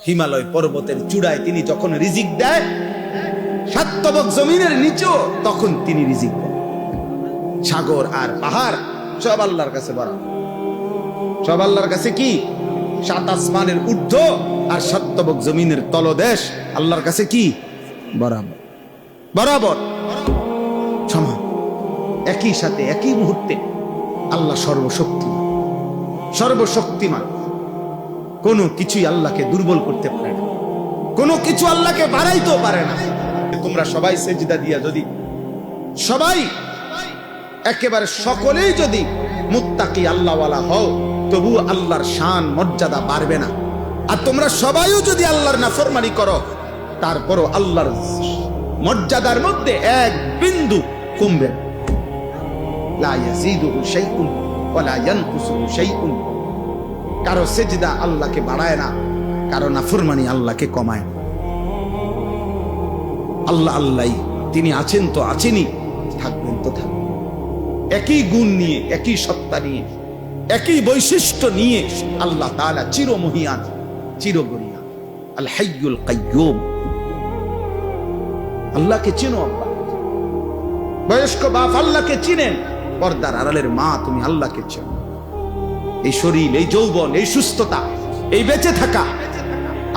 হিমালয় পর্বতের চূড়ায় তিনি যখন রিজিক দেয়, সাতবক জমিনের নিচেও তখন তিনি রিজিক দেন। সাগর আর পাহাড় সব আল্লাহর কাছে বরাবর, সব আল্লাহর কাছে কি? সাত আসমানের ঊর্ধ্ব আর সাতবক জমিনের তলদেশ আল্লাহর কাছে কি? বরাবর, বরাবর সমান। একই সাথে একই মুহূর্তে আল্লাহ সর্বশক্তিমান, সর্বশক্তিমান। কোনো কিছুই আল্লাহকে দুর্বল করতে পারে না, কোনো কিছু আল্লাহকে বাড়াইতেও পারে না। তোমরা সবাই সেজদা দিয়া যদি সবাই একেবারে সকলেই যদি মুত্তাকি আল্লাহওয়ালা হও, তবু আল্লাহর শান মর্যাদা বাড়বে না। আর তোমরা সবাইও যদি আল্লাহর নাফরমানি করো, তারপরও আল্লাহর মর্যাদার মধ্যে এক বিন্দু কমবে না। লা ইয়াজিদুহু শাইউন ওয়া লা ইয়ানকুসুহু শাইউন। কারো সেজদা আল্লাহকে বাড়ায় না, কারো নাফরমানি আল্লাহকে কমায় না। আল্লাহ আল্লাহই, তিনি আছেন তো আছেনই, থাকবেন তো থাকবেন। একই গুণ নিয়ে, একই সত্তা নিয়ে, একই বৈশিষ্ট্য নিয়ে আল্লাহ তাআলা চিরমহিয়ান, চিরগরিয়া, আল হাইয়ুল কাইয়্যুম। আল্লাহকে চিনো আব্বা, বয়স্ক বাপ আল্লাহকে চিনেন, পর্দার আড়ালের মা তুমি আল্লাহকে চিনো। এই শরীর, এই যৌবন, এই সুস্থতা, এই বেঁচে থাকা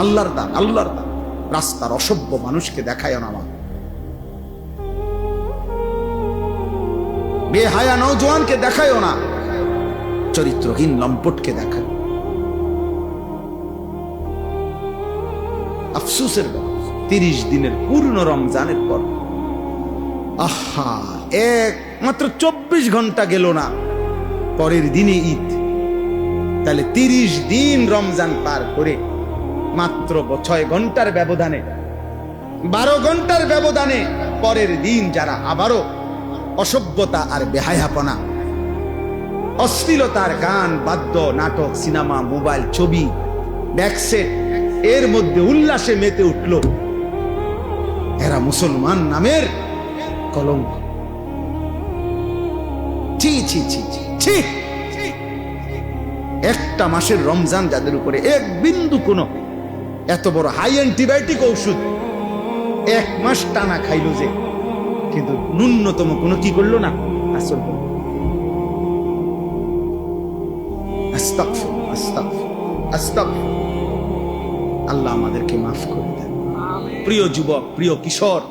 আল্লাহর দান, আল্লাহর দান। রাস্তার অসভ্য মানুষকে দেখায় না, মা বেহায়া নওজোয়ানকে দেখায় না, চরিত্রহীন লম্পটকে দেখায়। আফসোসের ব্যাপার, 30 দিনের পূর্ণ রমজানের পর আহা, এক মাত্র 24 ঘন্টা গেল না, পরের দিনে ঈদ। তাহলে 30 দিন রমজান পার করে মাত্র 6 ঘন্টার ব্যবধানে, 12 ঘন্টার ব্যবধানে পরের দিন যারা আবারও অসভ্যতা আর বেহায়াপনা, অশ্লীলতার গান, বাদ্য, নাটক, সিনেমা, মোবাইল, ছবি, ব্যাকসেট এর মধ্যে উল্লাসে মেতে উঠল, এরা মুসলমান নামের কলঙ্ক। ছি ছি ছি ছি। একটা মাসের রমজান যাদের উপরে এক বিন্দু কোনো এত বড় হাই অ্যান্টিবায়োটিক ঔষধ 1 মাস টানা খাইল যে, কিন্তু ন্যূনতম কোনো কি করলো না, আসল করল। আস্তাগফিরুল্লাহ, আস্তাগফিরুল্লাহ, আস্তাগফিরুল্লাহ। আল্লাহ আমাদেরকে মাফ করে দেন। প্রিয় যুবক, প্রিয় কিশোর,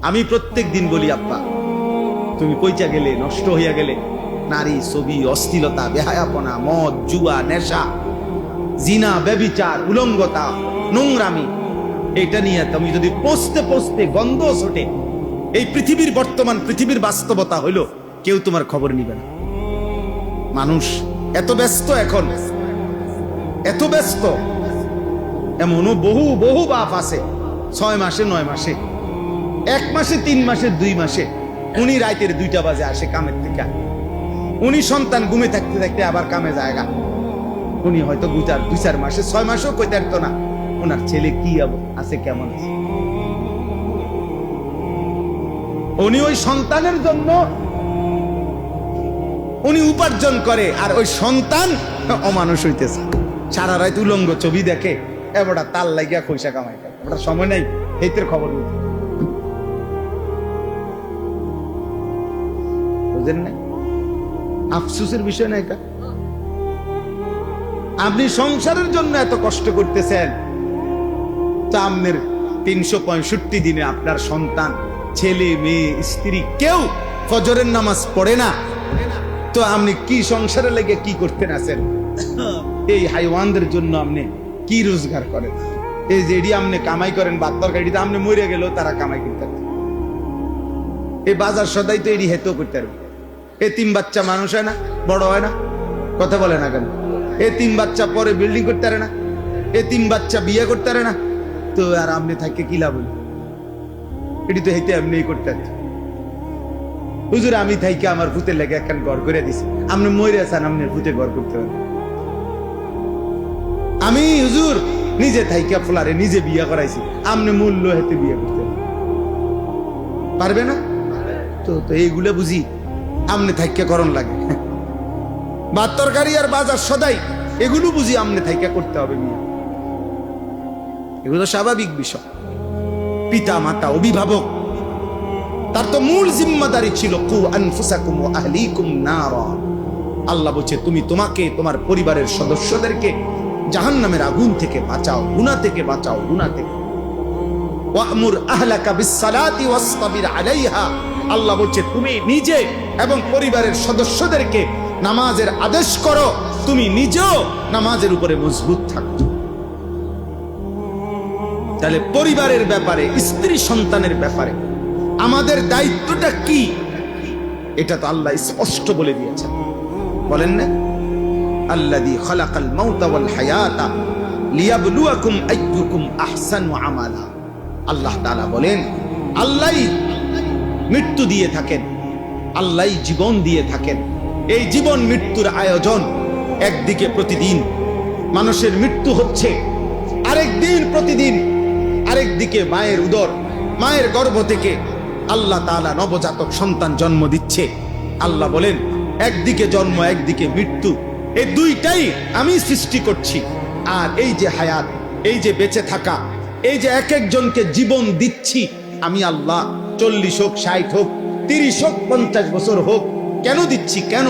আমি প্রত্যেক দিন বলি, আব্বা তুমি কইচা গেলে, নষ্ট হইয়া গেলে, নারী, ছবি, অশ্লীলতা, বেহায়াপনা, মদ, জুয়া, নেশা, জিনা, ব্যভিচার, উলঙ্গতা, নোংরামি, এটা নিয়ে তুমি যদি পৌঁছতে পৌঁছতে গন্ধ ছোটে, এই পৃথিবীর বর্তমান পৃথিবীর বাস্তবতা হইল, কেউ তোমার খবর নিবে না। মানুষ এত ব্যস্ত, এখন এত ব্যস্ত, এমনও বহু বহু বাপ আছে 6 মাসে 9 মাসে, 1 মাসে 3 মাসে 2 মাসে, উনি রাতের 2টা বাজে আসে কামের থেকে, উনি সন্তান ঘুমে থাকতে থাকতে আবার কামে জায়গা, উনি হয়তো 2-4 মাসে 6 মাসেও কইতে পারতো না ওনার ছেলে কি আছে, কেমন আছে। উনি ওই সন্তানের জন্য উনি উপার্জন করে, আর ওই সন্তান অমানুষ হইতেছে, সারা রাত উলঙ্গ ছবি দেখে, এবারটা তাল লাগিয়া পয়সা কামাই করে, ওটা সময় নাই হেতের খবর বুঝতে, বুঝেন নাই? আফসোসের বিষয় না এটা। আপনি সংসারের জন্য এত কষ্ট করতেছেন, তো আপনার 365 দিনে আপনার সন্তান, ছেলে, মেয়ে, স্ত্রী কেউ ফজরের নামাজ পড়ে না, তো আপনি কি সংসারে লেগে কি করতেন আছেন? এই হাইওয়ানদের জন্য আপনি কি রোজগার করেন? এই যে এডি আপনি কামাই করেন, ভাত তরকারিটা আপনি মরে গেলেও তারা কামাই করতে পারে। এই বাজার সদাই তো এডি হেতেও করতে পারবে। এতিম বাচ্চা মানুষ হয় না, বড় হয় না, কথা বলে না কেন? এতিম বাচ্চা পরে বিল্ডিং করতে পারে না, এতিম বাচ্চা বিয়ে করতে পারে না, তো আর আপনি থাকে কি লাভ হইল? এটি তো হেঁটে এমনি করতে পারত। হুজুর আমি থাইকে আমার ভূতের লেগে একখান ঘর করে দিছি, আপনি মরে আছেন, আপনি ভূতে ঘর করতে পারেন। আমি হুজুর নিজে থাইকা ফোলারে নিজে বিয়ে করাইছি, আপনি মূল্য হেতে বিয়ে করতে পারবে না? তো এইগুলো বুঝি আমনে থাইকা করণ লাগে। ভাত তরকারি আর বাজার সদাই এগুলো বুঝি আমনে থাইকা করতে হবে। এগুলো স্বাভাবিক বিষয়। পিতা মাতা অভিভাবক, তার তো মূল জিম্মাদারি ছিল কু আনফুসাকুম ওয়া আহলিকুম নারা। আল্লাহ বলছে তুমি তোমাকে তোমার পরিবারের সদস্যদেরকে জাহান্নামের আগুন থেকে বাঁচাও, গুনাহ থেকে বাঁচাও, গুনাহ থেকে। ওয়া'মুর আহলাকা বিস-সালাতি ওয়াসতাবির আলাইহা। আল্লাহ বলছে তুমি নিজে এবং পরিবারের সদস্যদেরকে নামাজের আদেশ করো, তুমি নিজেও নামাজের উপরে মজবুত থাকো। তাহলে পরিবারের ব্যাপারে, স্ত্রী সন্তানের ব্যাপারে আমাদের দায়িত্বটা কি, এটা তো আল্লাহ স্পষ্ট বলে দিয়েছেন। বলেন না, আল্লাযী খালাকাল মাউতা ওয়াল হায়াতা লিয়াবলুয়াকুম আইয়ুকুম আহসানু আমালা। আল্লাহ তাআলা বলেন আল্লাহই মৃত্যু দিয়ে থাকেন, আল্লাহই জীবন দিয়ে থাকেন। এই জীবন মৃত্যুর আয়োজন, একদিকে প্রতিদিন মানুষের মৃত্যু হচ্ছে, আরেকদিন প্রতিদিন আরেকদিকে মায়ের উদর, মায়ের গর্ভ থেকে আল্লাহ তাআলা নবজাতক সন্তান জন্ম দিচ্ছে। আল্লাহ বলেন একদিকে জন্ম, একদিকে মৃত্যু, এই দুইটাই আমি সৃষ্টি করছি। আর এই যে হায়াত, এই যে বেঁচে থাকা, এই যে এক একজনকে জীবন দিচ্ছি আমি আল্লাহ, 40 হোক, 60 হোক, 30 হোক, 50 বছর হোক, কেন দিচ্ছি? কেন?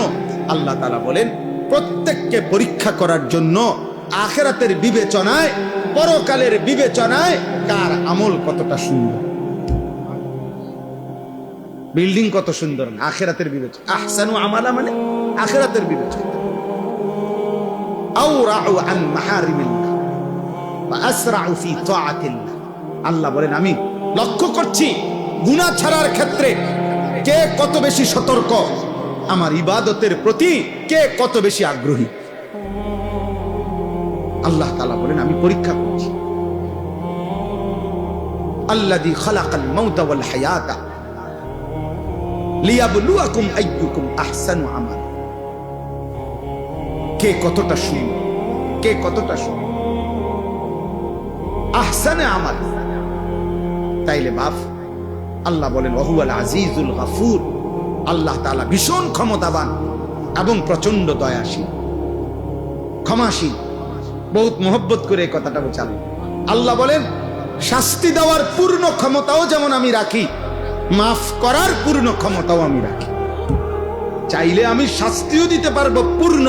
আল্লাহ তাআলা বলেন প্রত্যেককে পরীক্ষা করার জন্য, আখিরাতের বিবেচনায়, পরকালের বিবেচনায় কার আমল কতটা সুন্দর, বিল্ডিং কত সুন্দর, আখিরাতের বিবেচনা। আহসানু আমালা মানে আখিরাতের বিবেচনা। আওরাউ আন মাহারিমিল্লাহ ওয়া আসরাউ ফি তাআতিল্লাহ। আল্লাহ বলেন আমি লক্ষ্য করছি গুনাহ ছাড়ার ক্ষেত্রে কে কত বেশি সতর্ক, আমার ইবাদতের প্রতি কে কত বেশি আগ্রহী। আল্লাহ তাআলা বলেন আমি পরীক্ষা করছি। আল্লাযী খালাকাল মাউতা ওয়াল হায়াতা লিয়াবলুয়াকুম আইয়ুকুম আহসানু আমালা। কে কতটা সুন্দর, কে কতটা সুন্দর, আহসানে আমাল। তাইলে বাপ, আল্লাহ বলেন ওয়াহুয়াল আজিজুল গাফুর। আল্লাহ তাআলা ভীষণ ক্ষমতাবান এবং প্রচন্ড দয়াশীল, ক্ষমাশীল। বহুত মহব্বত করে এই কথাটা বোঝাল। আল্লাহ বলেন শাস্তি দেওয়ার পূর্ণ ক্ষমতাও যেমন আমি রাখি, মাফ করার পূর্ণ ক্ষমতাও আমি রাখি। চাইলে আমি শাস্তিও দিতে পারবো পূর্ণ,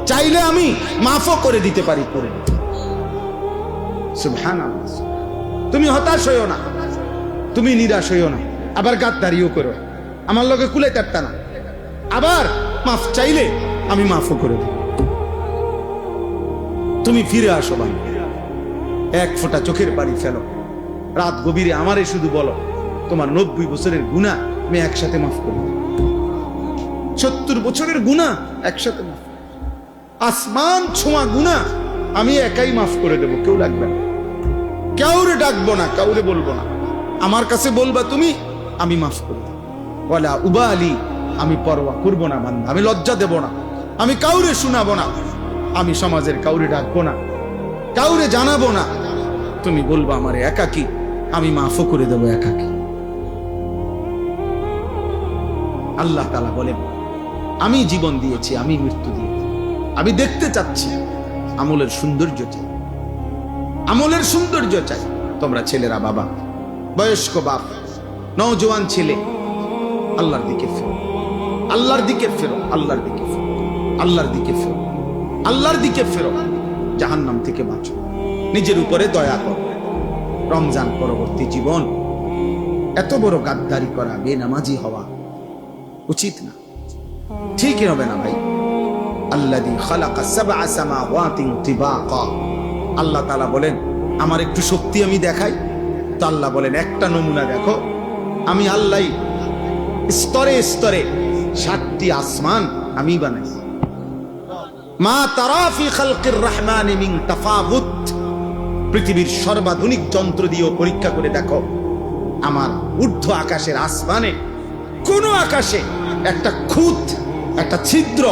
চাইলে আমি মাফও করে দিতে পারি পূর্ণ। সুবহানাল্লাহ। তুমি হতাশ হইও না, তুমি নিরাশ হইও না, আবার গাদ্দারিও করো, আমার লগে কুলে তারতা না, আবার মাফ চাইলে আমি মাফও করে দেব। তুমি ফিরে আসো ভাই, এক ফোঁটা চোখের পানি ফেলো, রাত গভীরে আমারে শুধু বলো তোমার 90 বছরের গুনাহ আমি একসাথে মাফ করি, 70 বছরের গুনাহ একসাথে মাফ, আসমান ছোঁয়া গুনাহ আমি একাই মাফ করে দেব, কেউ লাগবে না, কাউরে ডাকবো না, কাউরে বলবো না, আমার কাছে বলবা তুমি, আমি মাফ করে দেব। ওয়ালা উবালি, আমি পরোয়া করবো না বান্দা, আমি লজ্জা দেব না, আমি কাউরে শোনাবো না, আমি সমাজের কাউরে ডাকবো না, কাউরে জানাবো না, তুমি বলবা আমারে একাকী, আমি মাফও করে দেব একাকী। আল্লাহ তাআলা বলেন আমি জীবন দিয়েছি, আমি মৃত্যু দিয়েছি, আমি দেখতে চাচ্ছি আমলের সৌন্দর্য চাই, আমলের সৌন্দর্য চাই। তোমরা ছেলেরা, বাবা, বয়স্ক বাপ, নওজোয়ান ছেলে, আল্লাহর দিকে ফেরো, আল্লাহর দিকে ফেরো, আল্লাহর দিকে ফেরো, আল্লাহর দিকে ফেরো, আল্লাহর দিকে ফেরো, জাহান্নাম থেকে বাঁচো, নিজের উপরে দয়া করো। রমজান পরবর্তী জীবন এত বড় গাদ্দারি করা, বেনামাজি হওয়া উচিত না, ঠিকই হবে না ভাই। আল্লাযী খালাকা সাবআ সামাওয়াতিন তিবাকা। আল্লাহ তাআলা বলেন আমার একটু শক্তি আমি দেখাই, তো আল্লাহ বলেন একটা নমুনা দেখো, আমি আল্লাহ স্তরে স্তরে 7টি আসমান আমি বানাইছি। মা তারা ফি খালকির রহমানি মিন তাফাউত। পৃথিবীর সর্বাধুনিক যন্ত্র দিয়ে পরীক্ষা করে দেখো, আমার ঊর্ধ্ব আকাশের আসমানে কোন আকাশে একটা খুঁত, একটা ছিদ্র,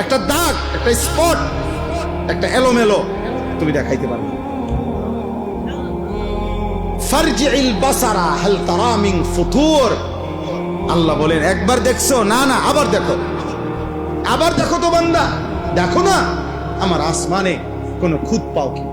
একটা দাগ, একটা স্পট, একটা এলোমেলো তুমি দেখাইতে পারবে? ফারজিল বাসারা হাল তারা মিন ফুতুর। আল্লাহ বলেন একবার দেখছো? না না, আবার দেখো, আবার দেখো তো বান্দা, দেখো না আমার আসমানে কোন খুঁত পাও কি?